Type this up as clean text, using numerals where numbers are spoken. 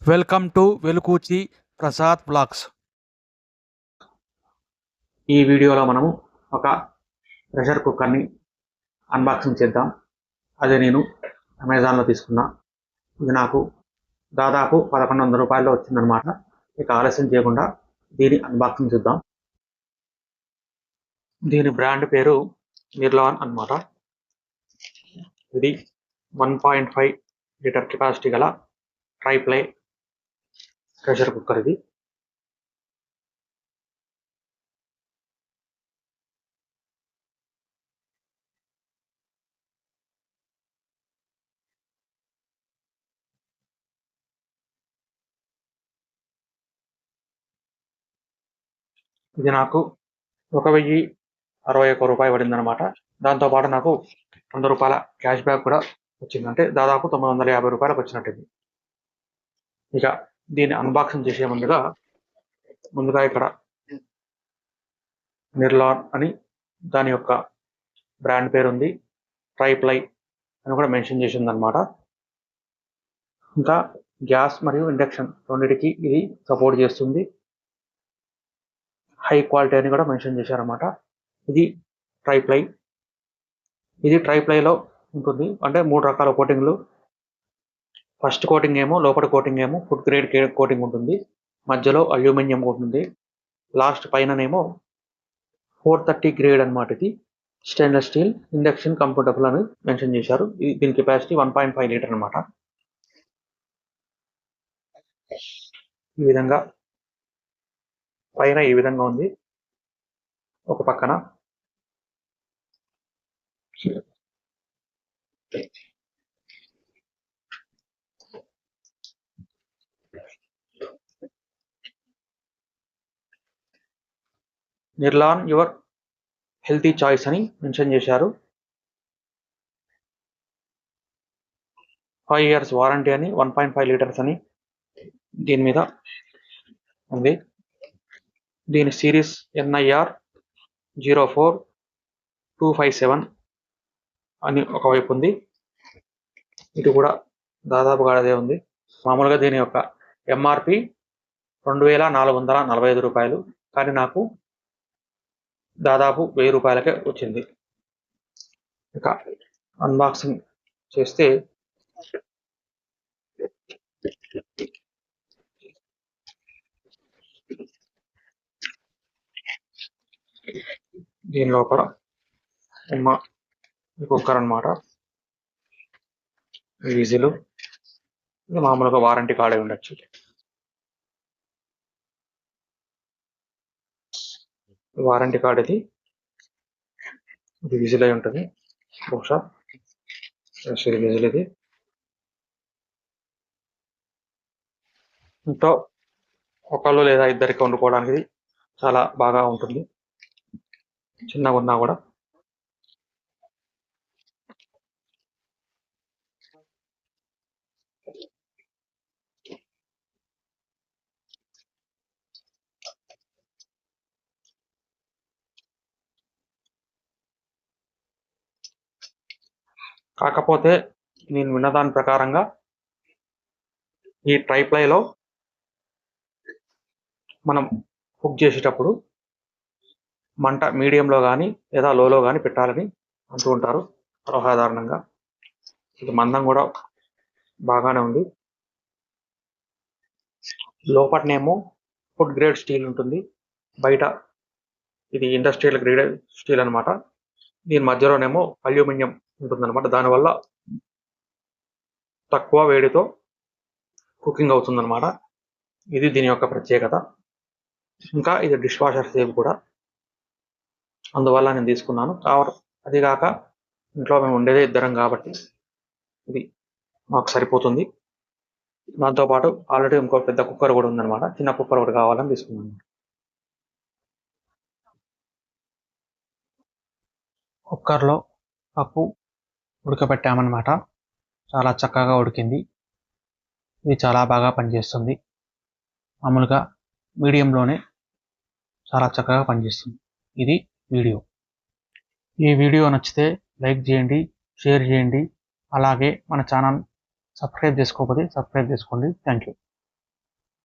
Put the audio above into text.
Welcome to Velukuchi Prasad blogs. ఈ వీడియోలో మనము ఒక ప్రెషర్ కుక్కర్ని అన్బాక్సింగ్ చేద్దాం. అది నేను అమెజాన్లో తీసుకున్నా. ఇది నాకు దాదాపు 1100 రూపాయల్లో వచ్చిందనమాట. ఇక ఆలస్యం చేయకుండా దీని అన్బాక్సింగ్ చూద్దాం. దీని బ్రాండ్ పేరు మిర్లాన్ అన్నమాట. ఇది 1.5 లీటర్ కెపాసిటీ గల ట్రైప్లై ప్రెషర్ కుక్కర్. ఇది నాకు 1061 రూపాయలు పడిందనమాట. దాంతోపాటు నాకు 100 రూపాయల క్యాష్ బ్యాక్ కూడా వచ్చింది. అంటే దాదాపు 950 రూపాయలకు వచ్చినట్టు. ఇక దీన్ని అన్బాక్సింగ్ చేసే ముందుగా ఇక్కడ మిర్లాన్ అని దాని యొక్క బ్రాండ్ పేరు ఉంది, ట్రైప్లై అని కూడా మెన్షన్ చేసింది అనమాట. ఇంకా గ్యాస్ మరియు ఇండక్షన్ రెండింటికి ఇది సపోర్ట్ చేస్తుంది. హై క్వాలిటీ అని కూడా మెన్షన్ చేశారన్నమాట. ఇది ట్రైప్లైలో ఉంటుంది. అంటే 3 రకాల కోటింగ్లు. ఫస్ట్ కోటింగ్ ఏమో లోపల కోటింగ్ ఏమో ఫుడ్ గ్రేడ్ కోటింగ్ ఉంటుంది, మధ్యలో అల్యూమినియం ఉంటుంది, లాస్ట్ పైననేమో 430 గ్రేడ్ అనమాట. ఇది స్టెయిన్లెస్ స్టీల్ ఇండక్షన్ కంఫర్టబుల్ అని మెన్షన్ చేశారు. దీని కెపాసిటీ 1.5 లీటర్ అనమాట. ఈ విధంగా పైన ఈ విధంగా ఉంది. ఒక పక్కన మిర్లాన్ యువర్ హెల్తీ చాయిస్ అని మెన్షన్ చేశారు. 5 years వారంటీ అని, 1.5 లీటర్స్ అని దీని మీద ఉంది. దీని సిరీస్ NIR 04257 అని ఒకవైపు ఉంది. ఇది కూడా దాదాపుగా అదే ఉంది. మామూలుగా దీని యొక్క MRP 2445 రూపాయలు, కానీ నాకు దాదాపు 1000 రూపాయలకే వచ్చింది. ఇక అన్బాక్సింగ్ చేస్తే దీని లోపల కుక్కర్ అన్నమాట. విజిల్, ఇది మామూలుగా వారంటీ కార్డే ఉండొచ్చు. వారంటీ కార్డ్ ఇది విజిల్ అయి ఉంటుంది బహుశా. విజిల్ ఇది. ఇంట్లో ఒకళ్ళు లేదా ఇద్దరికి వండుకోవడానికి ఇది చాలా బాగా ఉంటుంది, చిన్నగా ఉన్నా కూడా. కాకపోతే నేను విన్న దాని ప్రకారంగా ఈ ట్రైప్లైలో మనం కుక్ చేసేటప్పుడు మంట మీడియంలో కానీ లేదా లోలో కానీ పెట్టాలని అంటూ ఉంటారు సర్వసాధారణంగా. ఇది మందం కూడా బాగానే ఉంది. లోపలనేమో ఫుడ్ గ్రేడ్ స్టీల్ ఉంటుంది, బయట ఇది ఇండస్ట్రియల్ గ్రేడ్ స్టీల్ అనమాట. దీని మధ్యలోనేమో అల్యూమినియం ఉంటుందన్నమాట. దానివల్ల తక్కువ వేడితో కుకింగ్ అవుతుందన్నమాట. ఇది దీని యొక్క ప్రత్యేకత. ఇంకా ఇది డిష్ వాషర్ సేఫ్ కూడా, అందువల్ల నేను తీసుకున్నాను. అదిగాక ఇంట్లో మేము ఉండేదే ఇద్దరం కాబట్టి ఇది మాకు సరిపోతుంది. దాంతోపాటు ఆల్రెడీ ఇంకో పెద్ద కుక్కర్ కూడా ఉందన్నమాట. చిన్న కుక్కర్ ఒకటి కావాలని తీసుకున్నాను. కుక్కర్లో పప్పు ఉడకబెట్టామన్నమాట. చాలా చక్కగా ఉడికింది. ఇది చాలా బాగా పనిచేస్తుంది. మామూలుగా మీడియంలోనే చాలా చక్కగా పనిచేస్తుంది. ఇది వీడియో. ఈ వీడియో నచ్చితే లైక్ చేయండి, షేర్ చేయండి. అలాగే మన ఛానల్ సబ్స్క్రైబ్ చేసుకోకపోతే సబ్స్క్రైబ్ చేసుకోండి. Thank you.